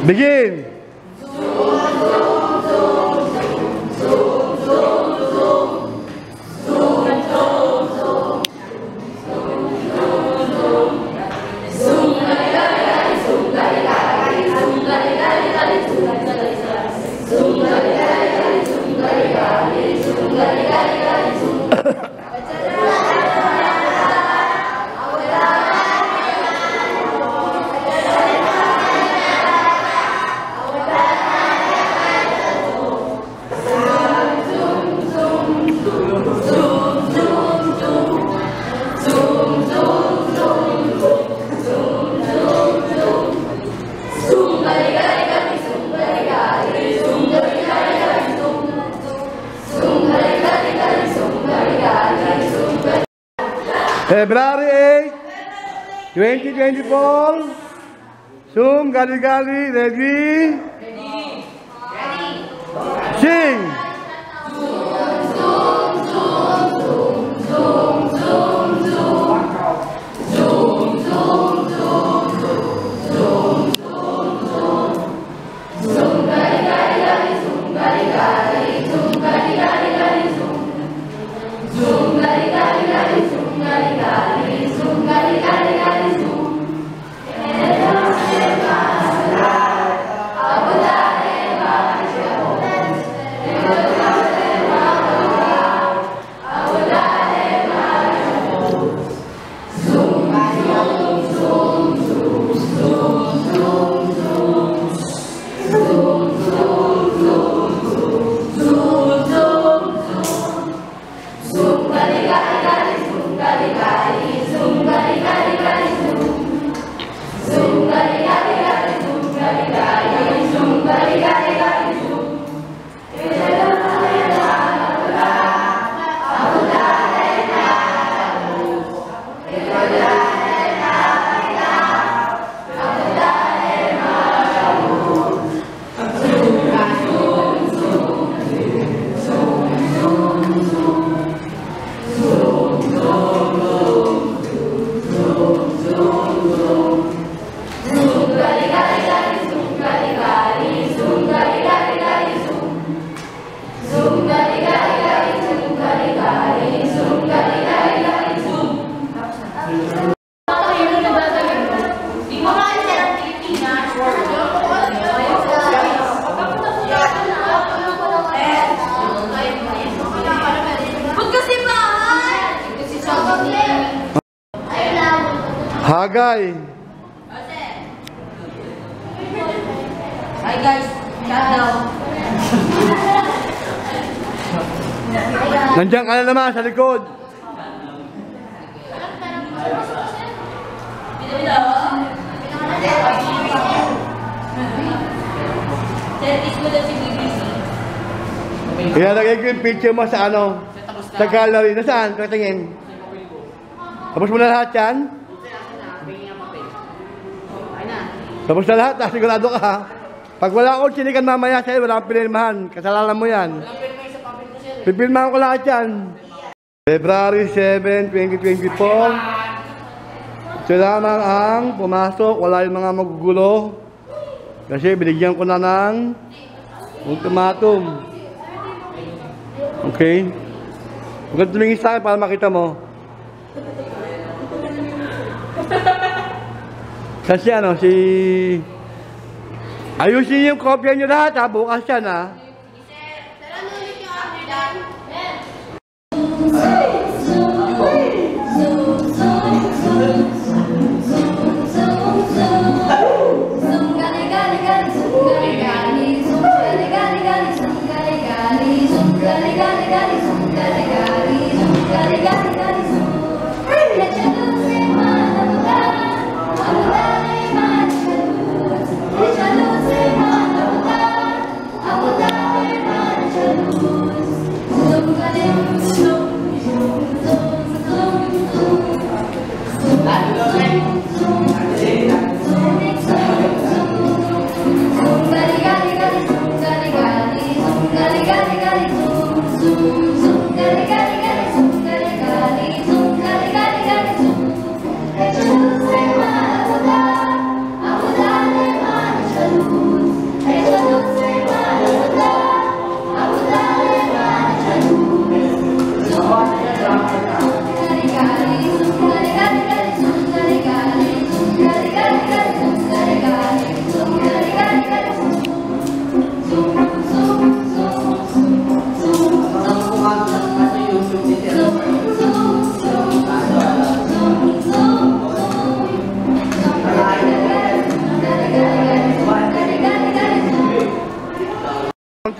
Begin! February 8, 2024. Zoom, gali-gali, ready? Ready. Sing! Hagay. Hi guys, countdown. Nandiyan ka na naman sa likod. Ilalagay ko yung picture mo sa ano? Sa gallery. Nasaan? Katingin. Tapos mo na lahat yan? Tapos na lahat, sigurado ka ha. Pag wala akong sinikan mamaya sa'yo, wala akong pinirmahan. Kasalanan mo yan. Pipirmahan ko lahat yan. February 7, 2024. Ito lamang ang pumasok, wala yung mga magugulo. Kasi binigyan ko na ng ultimatum. Okay? Huwag kang tumingin sa akin para makita mo. Kasi ano, ayusin yung kopya nyo lahat ha, bukas yan ha.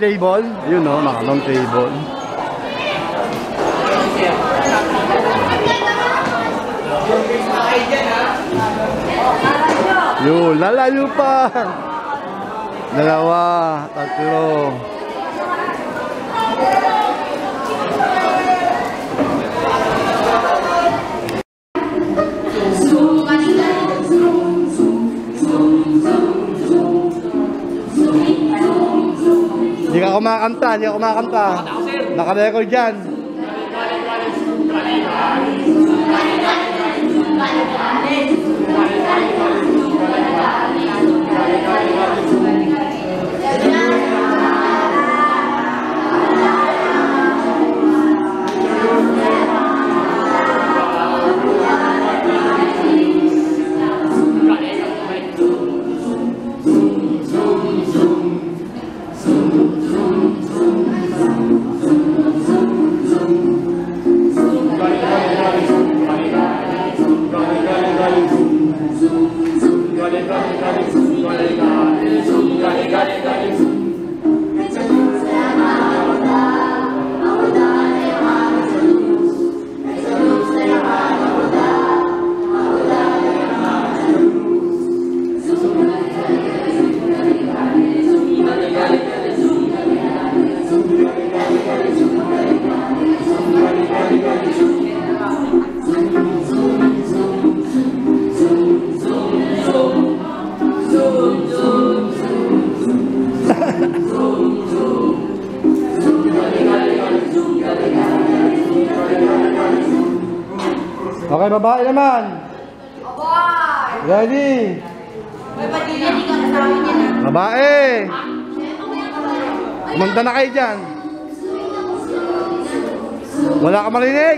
table. Yun o, makamang table. Yun, lalayo pa. Dalawa, tatlo. Hindi ka kumakanta. Naka-record dyan. Okay, babae naman. Abay! Ready? May padilla, di ka kasama niya na. Babae. Kumanta na kayo dyan. Wala ka marinig.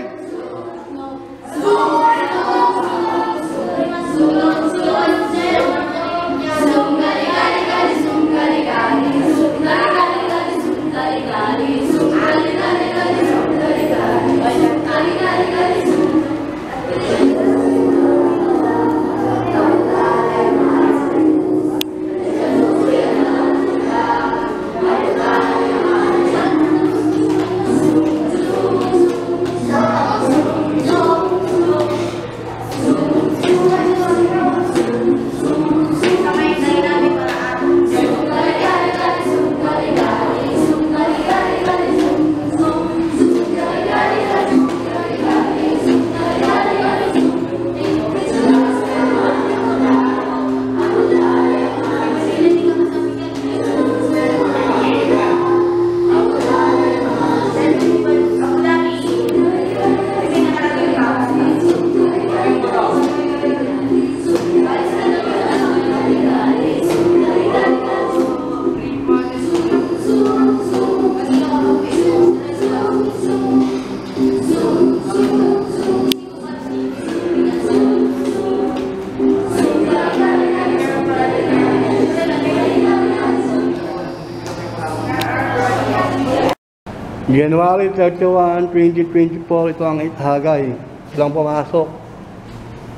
January 31, 2024, ito ang Hagay. Silang pumasok.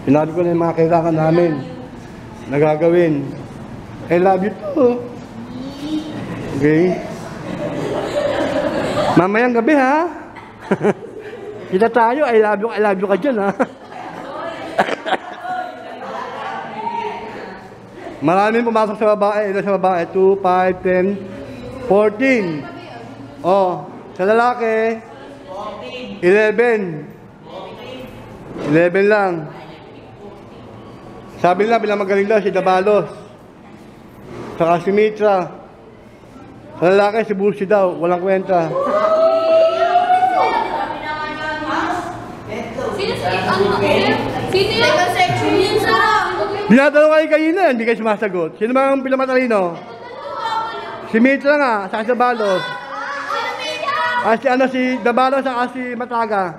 Sinabi ko na yung mga kailangan namin na gagawin. I love you too. Okay? Mamayang gabi ha? Kita tayo, I love you ka dyan ha? Maraming pumasok sa babae. Ito sa babae, 2, 5, 10, 14. Oh. Sa lalaki, 11. 11 lang. Sabi nila, bilang magaling daw, si Dabalos. Saka si Mitra. Sa lalaki, si Bulsi daw. Walang kwenta. Sino yung section yun sa... Binatanong kayo kanina, hindi kayo sumasagot. Sino ba ang pinamatalino? Si Mitra nga, saka si Dabalos. Si Dabalos saka si Mataga.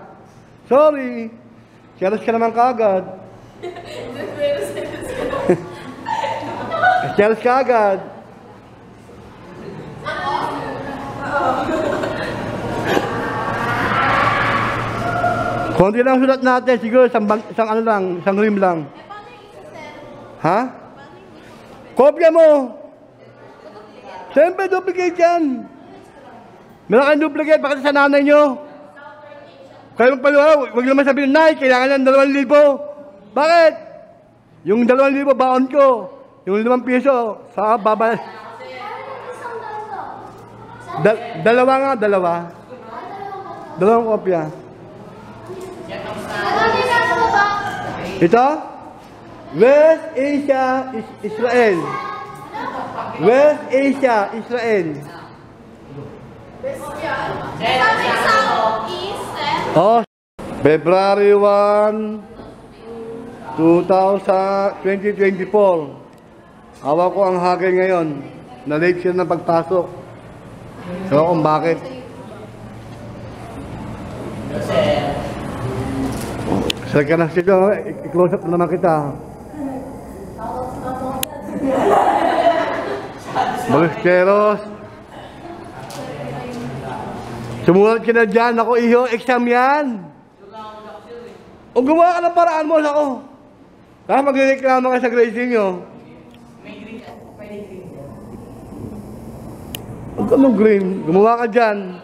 Sorry. Jealous ka naman kaagad. Jealous ka agad. Konti lang sulat natin. Siguro isang rim lang. Ha? Kopya mo. Siyempre, duplicate yan. Meron kayong duplicate, bakit sa nanay nyo? Kayo magpaliwala, huwag naman sabihin, Nay, kailangan ng 2,000. Bakit? Yung 2,000 baon ko. Yung 5 piso, sa baba. Dalawa nga, dalawa. Dalawang kopya. Ito? West Asia, Israel. West Asia, Israel. Oh, February 1, 2024. Awa ko ang hagay ngayon. Na-late siya ng pagpasok. So kung bakit. Sir ka na sila, i-close up na naman kita. Balisteros. Sumulat ka na dyan. Ako, iho, exam yan. O gumawa ka ng paraan mo, ako. Kaya magreklamo ka sa grading nyo. Huwag ka mag-green. Gumawa ka dyan.